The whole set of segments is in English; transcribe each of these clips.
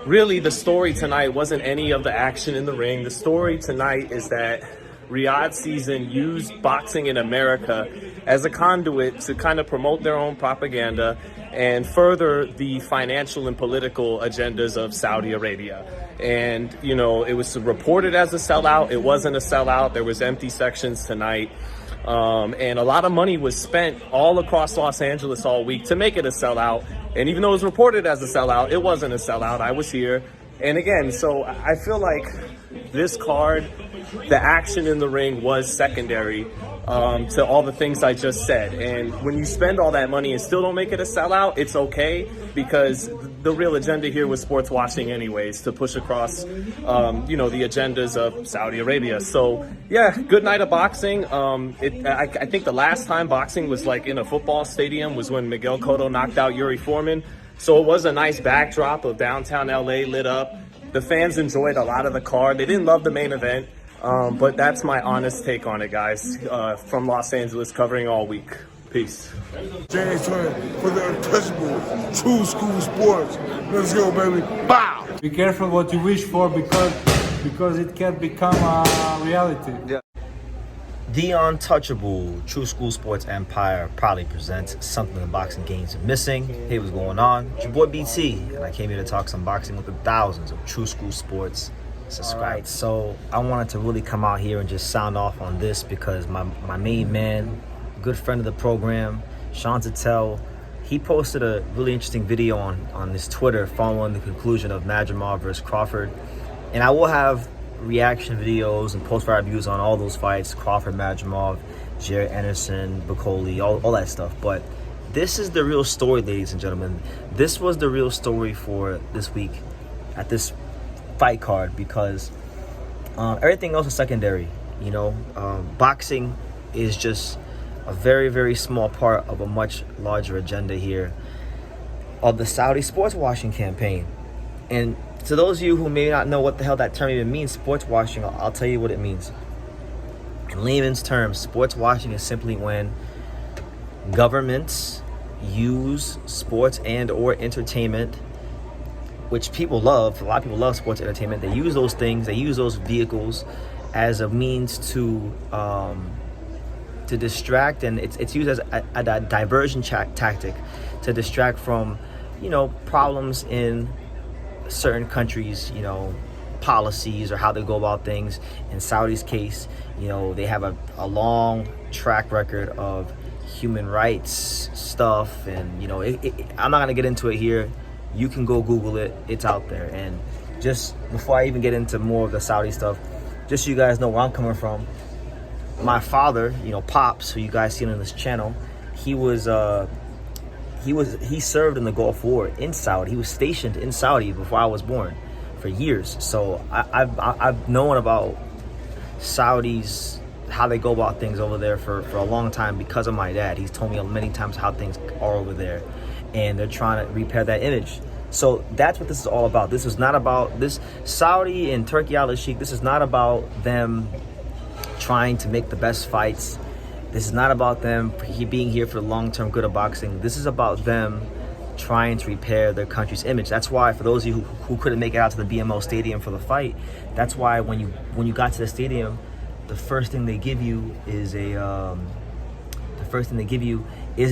really the story tonight wasn't any of the action in the ring. The story tonight is that Riyadh Season used boxing in America as a conduit to kind of promote their own propaganda and further the financial and political agendas of Saudi Arabia. And, you know, it was reported as a sellout. It wasn't a sellout. There was empty sections tonight. And a lot of money was spent all across Los Angeles all week to make it a sellout. And even though it was reported as a sellout, it wasn't a sellout. I was here. And again, so I feel like this card, the action in the ring was secondary to all the things I just said. And when you spend all that money and still don't make it a sellout, it's okay, because the real agenda here was sports washing anyways, to push across, you know, the agendas of Saudi Arabia. So yeah, good night of boxing. I think the last time boxing was like in a football stadium was when Miguel Cotto knocked out Yuri Foreman. So it was a nice backdrop of downtown LA lit up. The fans enjoyed a lot of the card. They didn't love the main event. But that's my honest take on it, guys, from Los Angeles, covering all week. Peace. James Twin for the untouchable True School Sports. Let's go, baby. Bow! Be careful what you wish for, because it can become a reality. Yeah. The untouchable True School Sports Empire proudly presents something the boxing games are missing. Hey, what's going on? It's your boy BT, and I came here to talk some boxing with the thousands of True School Sports subscribers. So I wanted to really come out here and just sound off on this, because my main man, good friend of the program, Sean Zattel, he posted a really interesting video on his Twitter following the conclusion of Madrimov versus Crawford. And I will have reaction videos and post-fight reviews on all those fights: Crawford, Madrimov, Jared Anderson, Bacoli, all that stuff. But this is the real story, ladies and gentlemen. This was the real story for this week at this fight card, because everything else is secondary. You know, boxing is just a very, very small part of a much larger agenda here of the Saudi sports washing campaign. And to those of you who may not know what the hell that term even means, sports washing, I'll tell you what it means. In layman's terms, sports washing is simply when governments use sports and or entertainment, which people love. A lot of people love sports entertainment. They use those things, they use those vehicles as a means to distract, and it's used as a diversion tactic to distract from, you know, problems in certain countries, you know, policies or how they go about things. In Saudi's case, you know, they have a long track record of human rights stuff, and you know, I'm not gonna get into it here. You can go Google it, it's out there. And just before I even get into more of the Saudi stuff, just so you guys know where I'm coming from, my father, you know, Pops, who you guys seen on this channel, he served in the Gulf War in Saudi. He was stationed in Saudi before I was born for years. So I've known about Saudis, how they go about things over there for a long time because of my dad. He's told me many times how things are over there, and they're trying to repair that image. So that's what this is all about. This is not about this Saudi and Turkey al-Sheikh. This is not about them trying to make the best fights. This is not about them being here for the long-term good of boxing. This is about them trying to repair their country's image. That's why, for those of you who couldn't make it out to the BMO stadium for the fight, that's why when you got to the stadium, the first thing they give you is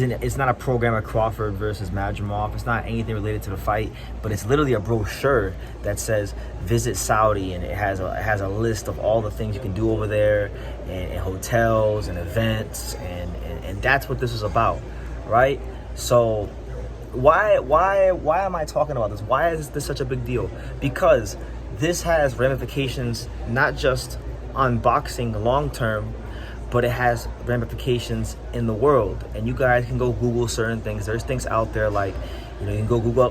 it's not a program of Crawford versus Madrimov. It's not anything related to the fight, but it's literally a brochure that says visit Saudi, and it has a list of all the things you can do over there, and hotels and events, and that's what this is about, right? So why am I talking about this? Why is this such a big deal? Because this has ramifications not just on boxing long term, but it has ramifications in the world. And you guys can go Google certain things. There's things out there like, you know, you can go Google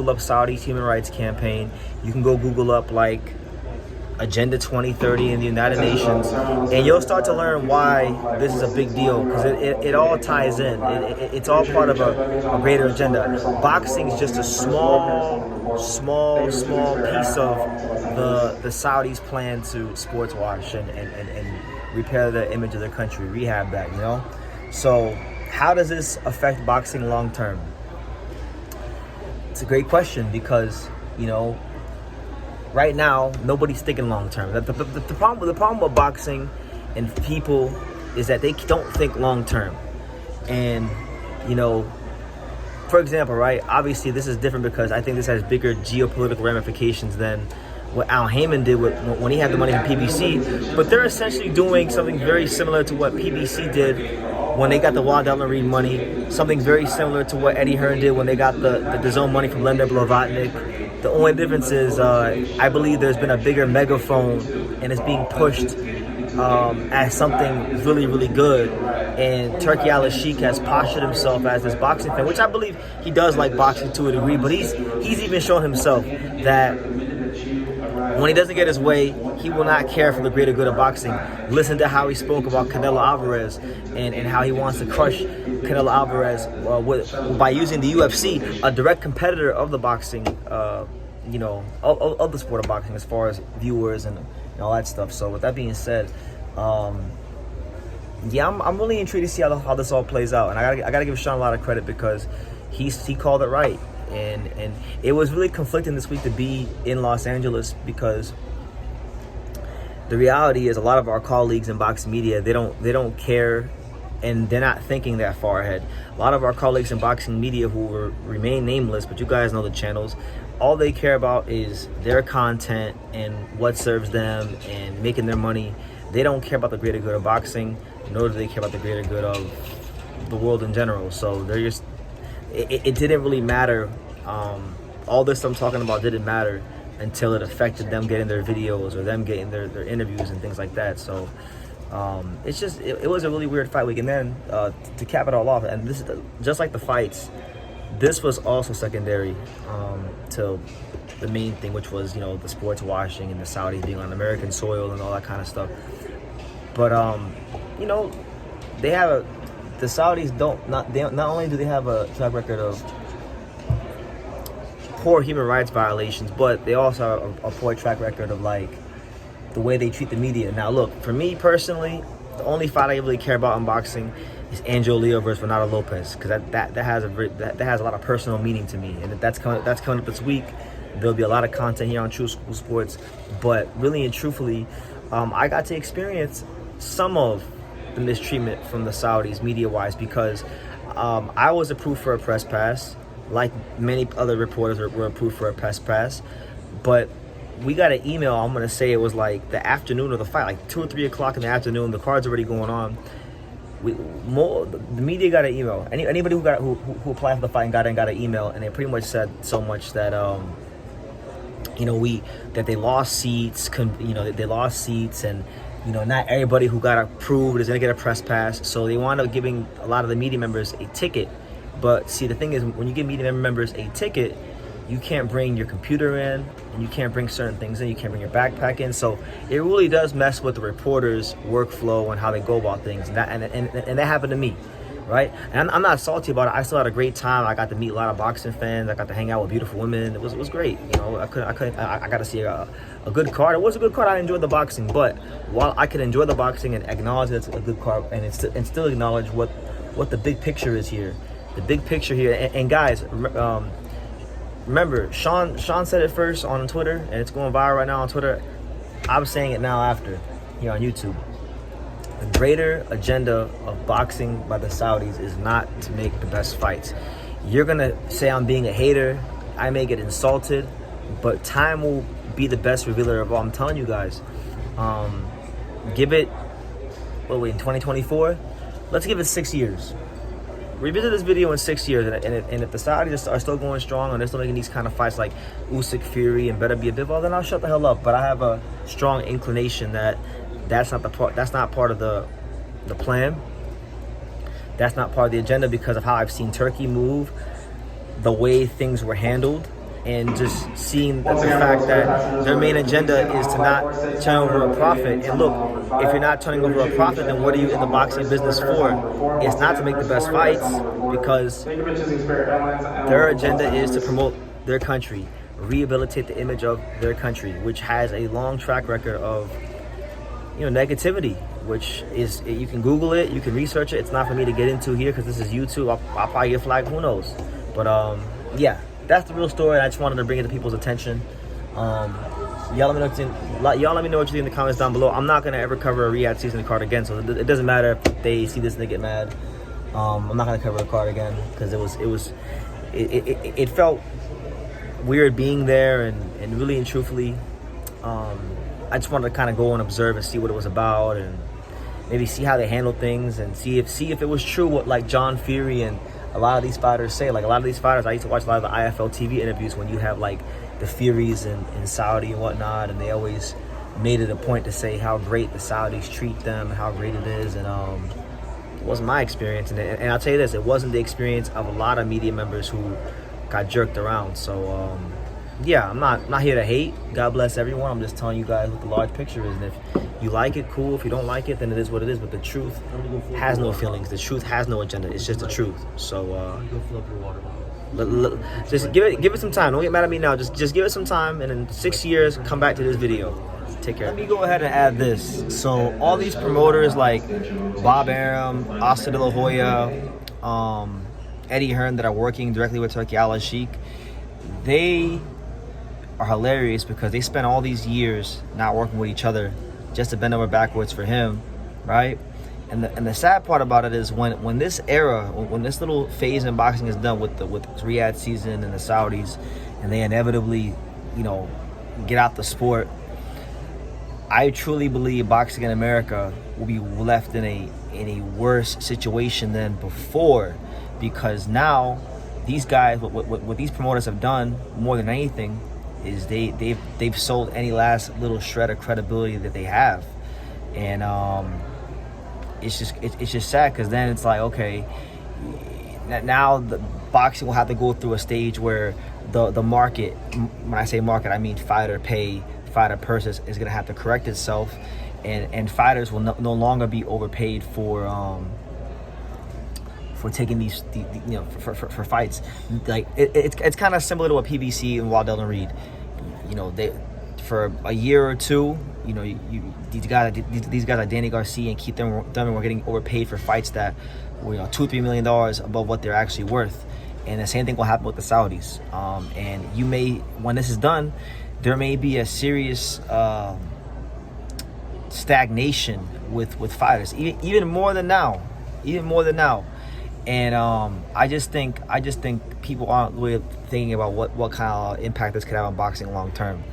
up Saudi's human rights campaign. You can go Google up like Agenda 2030 in the United Nations, and you'll start to learn why this is a big deal, because it all ties in. It's all part of a greater agenda. Boxing is just a small piece of the Saudis' plan to sports wash and repair the image of their country, rehab that, you know? So how does this affect boxing long term? It's a great question, because you know, right now nobody's thinking long term. The problem with boxing and people is that they don't think long term. And, you know, for example, right, obviously this is different because I think this has bigger geopolitical ramifications than what Al Heyman did when he had the money from PBC. But they're essentially doing something very similar to what PBC did when they got the Waddell and Reed money, something very similar to what Eddie Hearn did when they got the DAZN money from Lender Blavatnik. The only difference is I believe there's been a bigger megaphone and it's being pushed as something really, really good. And Turki Al-Sheikh has postured himself as this boxing fan, which I believe he does like boxing to a degree, but he's even shown himself that when he doesn't get his way, he will not care for the greater good of boxing. Listen to how he spoke about Canelo Alvarez and how he wants to crush Canelo Alvarez by using the UFC, a direct competitor of the boxing, you know, of the sport of boxing as far as viewers and all that stuff. So with that being said, yeah, I'm really intrigued to see how this all plays out. And I gotta give Sean a lot of credit because he called it right. And it was really conflicting this week to be in Los Angeles because the reality is a lot of our colleagues in boxing media, they don't care and they're not thinking that far ahead. A lot of our colleagues in boxing media who remain nameless, but you guys know the channels, all they care about is their content and what serves them and making their money. They don't care about the greater good of boxing, nor do they care about the greater good of the world in general. So they're just, it didn't really matter. All this I'm talking about didn't matter until it affected them getting their videos or them getting their interviews and things like that. So it's just, it was a really weird fight week. And then to cap it all off, and this is just like the fights, this was also secondary to the main thing, which was, you know, the sports washing and the Saudis being on American soil and all that kind of stuff. But you know, the Saudis not only do they have a track record of poor human rights violations, but they also have a poor track record of like the way they treat the media. Now look, for me personally, the only fight I really care about in boxing is Angel Leo versus Renato Lopez, because that has a lot of personal meaning to me, and that's coming up this week. There'll be a lot of content here on True School Sports, but really and truthfully, I got to experience some of the mistreatment from the Saudis media-wise because I was approved for a press pass, like many other reporters were approved for a press pass, but we got an email, I'm going to say it was like the afternoon of the fight, like 2 or 3 o'clock in the afternoon, the card's already going on. The media got an email. Anybody who applied for the fight and got an email, and they pretty much said so much that you know, that they lost seats, they lost seats, and you know, not everybody who got approved is gonna get a press pass. So they wound up giving a lot of the media members a ticket. But see, the thing is, when you give media members a ticket, you can't bring your computer in, and you can't bring certain things in. You can't bring your backpack in. So it really does mess with the reporters' workflow and how they go about things. And that happened to me, right? And I'm not salty about it. I still had a great time. I got to meet a lot of boxing fans. I got to hang out with beautiful women. It was great. You know, I got to see a good card. It was a good card. I enjoyed the boxing. But while I could enjoy the boxing and acknowledge that it's a good card, and still acknowledge what the big picture is here. The big picture here. And guys, remember, Sean said it first on Twitter, and it's going viral right now on Twitter. I'm saying it now after, here on YouTube. The greater agenda of boxing by the Saudis is not to make the best fights. You're going to say I'm being a hater. I may get insulted, but time will be the best revealer of all. I'm telling you guys. Give it, in 2024? Let's give it 6 years. Revisit this video in 6 years, and if the Saudis are still going strong and they're still making these kind of fights like Usyk, Fury, and Better Be a Bivol, then I'll shut the hell up. But I have a strong inclination that that's not part of the plan. That's not part of the agenda because of how I've seen Turkey move, the way things were handled, and just seeing the fact that their main agenda is to not turn over a profit. And look, if you're not turning over a profit, then what are you in the boxing business for? It's not to make the best fights, because their agenda is to promote their country, rehabilitate the image of their country, which has a long track record of, you know, negativity, which is, you can Google it, you can research it. It's not for me to get into here because this is YouTube. I'll probably get flagged, who knows. But yeah, that's the real story. I just wanted to bring it to people's attention. Y'all let me know what you think in the comments down below. I'm not gonna ever cover a Riyadh season card again, so it doesn't matter if they see this and they get mad. I'm not gonna cover the card again because it felt weird being there, and really and truthfully, I just wanted to kind of go and observe and see what it was about, and maybe see how they handle things, and see if it was true what like John Fury and a lot of these fighters say. Like a lot of these fighters, I used to watch a lot of the IFL TV interviews when you have like the Furies in Saudi and whatnot, and they always made it a point to say how great the Saudis treat them, how great it is, and it wasn't my experience, and I'll tell you this, it wasn't the experience of a lot of media members who got jerked around. So yeah, I'm not here to hate. God bless everyone. I'm just telling you guys what the large picture is, and if you like it, cool. If you don't like it, then it is what it is. But the truth has no feelings. The truth has no agenda. It's just the truth. So just give it some time. Don't get mad at me now. Just give it some time, and in 6 years, come back to this video. Take care. Let me go ahead and add this. So all these promoters like Bob Arum, Oscar De La Hoya, Eddie Hearn that are working directly with Turki Al-Sheikh, they are hilarious because they spent all these years not working with each other just to bend over backwards for him, right? And the sad part about it is when this era, when this little phase in boxing is done with Riyadh season and the Saudis, and they inevitably, get out the sport, I truly believe boxing in America will be left in a worse situation than before, because now these guys, what these promoters have done more than anything is they've sold any last little shred of credibility that they have, and it's just sad, because then it's like, okay, now the boxing will have to go through a stage where the market, when I say market, I mean fighter pay, fighter purses, is gonna have to correct itself, and fighters will no longer be overpaid for taking these for fights. Like it's kind of similar to what PBC and Waddell and Reed, they for a year or two, these guys like Danny Garcia and Keith Thurman were getting overpaid for fights that were $2-3 million above what they're actually worth. And the same thing will happen with the Saudis. And you may, when this is done, there may be a serious stagnation with fighters, even more than now. And I just think people aren't really thinking about what kind of impact this could have on boxing long term.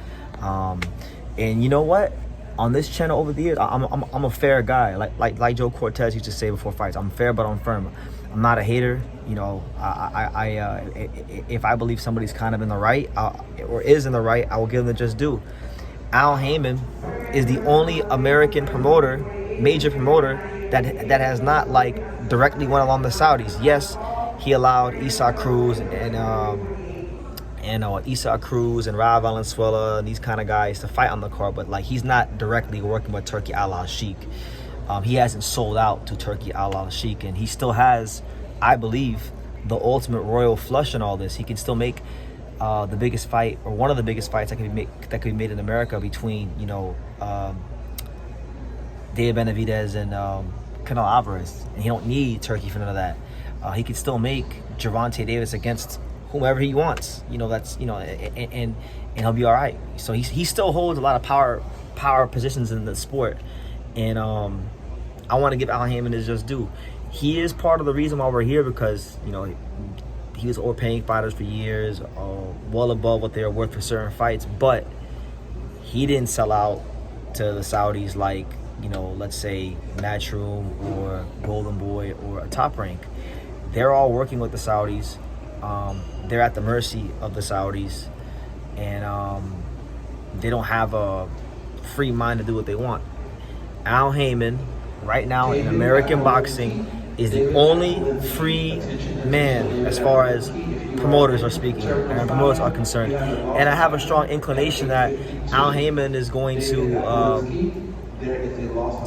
And you know what? On this channel over the years, I'm a fair guy. Like Joe Cortez used to say before fights, I'm fair but I'm firm. I'm not a hater. If I believe somebody's kind of in the right or is in the right, I will give them the just due. Al Heyman is the only American promoter, major promoter, that has not directly went along the Saudis. Yes, he allowed Isaac Cruz and Isaac Cruz and Rav Valenzuela and these kind of guys to fight on the card, but he's not directly working with Turki Al-Sheikh. He hasn't sold out to Turki Al-Sheikh, and he still has, I believe, the ultimate royal flush in all this. He can still make the biggest fight, or one of the biggest fights that could be made in America between Dave Benavidez and Canelo Alvarez, and he don't need Turkey for none of that. He could still make Gervonta Davis against whomever he wants. And he'll be all right. So he still holds a lot of power positions in the sport, and I want to give Al Heyman his just due. He is part of the reason why we're here, because he was overpaying fighters for years, well above what they were worth for certain fights, but he didn't sell out to the Saudis like let's say Matchroom or Golden Boy or a Top Rank. They're all working with the Saudis. They're at the mercy of the Saudis, and they don't have a free mind to do what they want. Al Heyman, right now in American boxing, is the only free man as far as promoters are speaking and promoters are concerned. And I have a strong inclination that Al Heyman is going to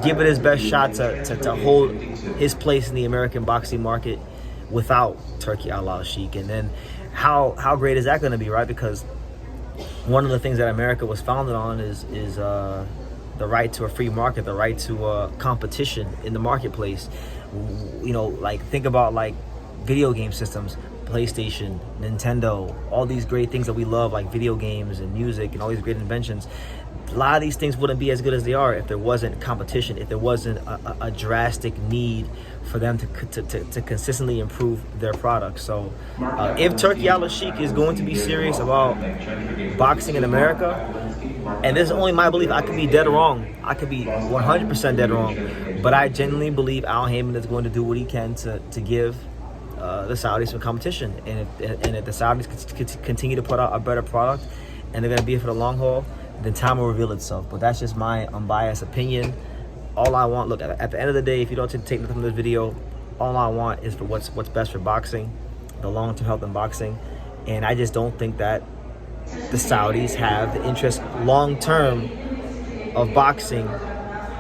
give it his best shot to hold his place in the American boxing market without Turki Al-Sheikh. And then how great is that going to be, right? Because one of the things that America was founded on is the right to a free market, the right to competition in the marketplace. Think about video game systems. PlayStation, Nintendo, all these great things that we love, like video games and music and all these great inventions. A lot of these things wouldn't be as good as they are if there wasn't competition, if there wasn't a drastic need for them to consistently improve their products. So if Turki Al-Sheikh is going to be serious about boxing in America, and this is only my belief, I could be dead wrong, I could be 100% dead wrong, but I genuinely believe Al Haymon is going to do what he can to give the Saudis some competition. And if the Saudis continue to put out a better product and they're going to be here for the long haul, then time will reveal itself. But that's just my unbiased opinion. All I want, look, at the end of the day, if you don't take nothing from this video, all I want is for what's best for boxing, the long-term health in boxing. And I just don't think that the Saudis have the interest long-term of boxing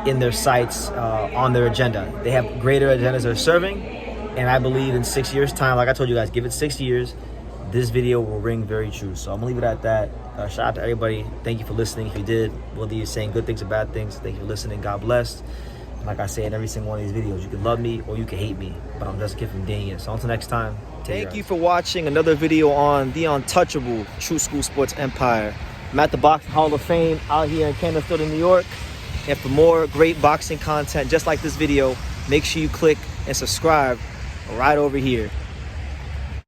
in their sights, on their agenda. They have greater agendas they're serving, and I believe in 6 years' time, like I told you guys, give it 6 years, this video will ring very true. So I'm gonna leave it at that. Shout out to everybody. Thank you for listening. If you did, whether you're saying good things or bad things, thank you for listening. God bless. And like I say in every single one of these videos, you can love me or you can hate me, but I'm just a kid from Daniel. So until next time, thank you for watching another video on the untouchable True School Sports Empire. I'm at the Boxing Hall of Fame out here in Canterbury, New York. And for more great boxing content just like this video, make sure you click and subscribe right over here.